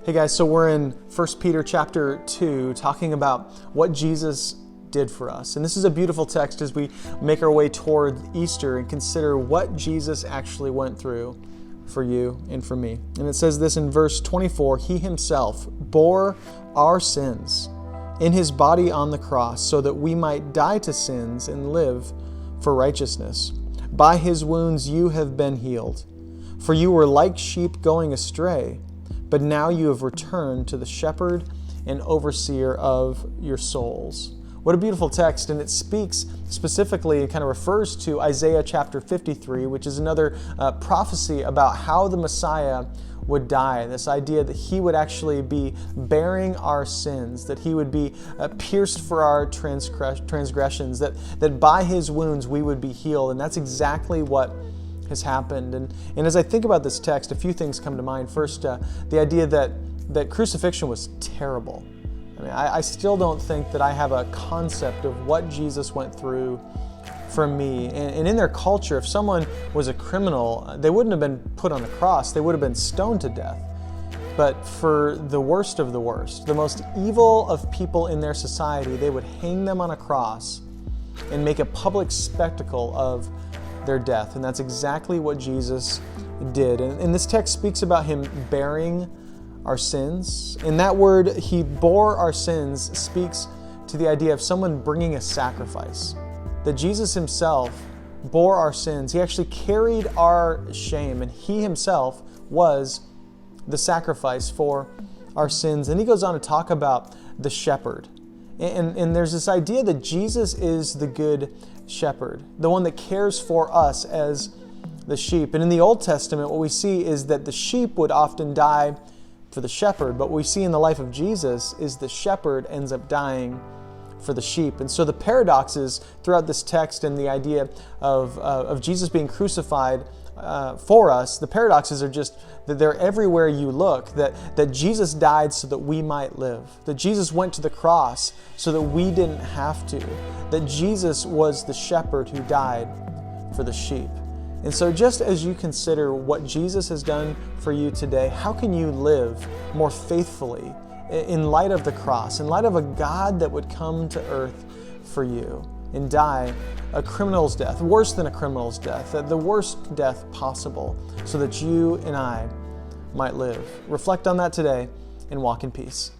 Hey guys, so we're in 1 Peter chapter 2 talking about what Jesus did for us. And this is a beautiful text as we make our way toward Easter and consider what Jesus actually went through for you and for me. And it says this in verse 24, He Himself bore our sins in His body on the cross so that we might die to sins and live for righteousness. By His wounds you have been healed. For you were like sheep going astray, but now you have returned to the shepherd and overseer of your souls. What a beautiful text, and it speaks specifically, it kind of refers to Isaiah chapter 53, which is another prophecy about how the Messiah would die. This idea that He would actually be bearing our sins, that He would be pierced for our transgressions, that by His wounds we would be healed. And that's exactly what has happened. And as I think about this text, a few things come to mind. First, the idea that crucifixion was terrible. I mean, I still don't think that I have a concept of what Jesus went through for me. And in their culture, if someone was a criminal, they wouldn't have been put on a cross, they would have been stoned to death. But for the worst of the worst, the most evil of people in their society, they would hang them on a cross and make a public spectacle of their death. And that's exactly what Jesus did. And this text speaks about Him bearing our sins. And that word, He bore our sins, speaks to the idea of someone bringing a sacrifice. That Jesus Himself bore our sins. He actually carried our shame, and He Himself was the sacrifice for our sins. And He goes on to talk about the shepherd. And there's this idea that Jesus is the good shepherd, the one that cares for us as the sheep. And in the Old Testament, what we see is that the sheep would often die for the shepherd, but what we see in the life of Jesus is the shepherd ends up dying for the sheep. And so the paradoxes throughout this text and the idea of Jesus being crucified for us, the paradoxes are just that they're everywhere you look, that Jesus died so that we might live, that Jesus went to the cross so that we didn't have to, that Jesus was the shepherd who died for the sheep. And so just as you consider what Jesus has done for you today, how can you live more faithfully in light of the cross, in light of a God that would come to earth for you and die a criminal's death, worse than a criminal's death, the worst death possible, so that you and I might live? Reflect on that today and walk in peace.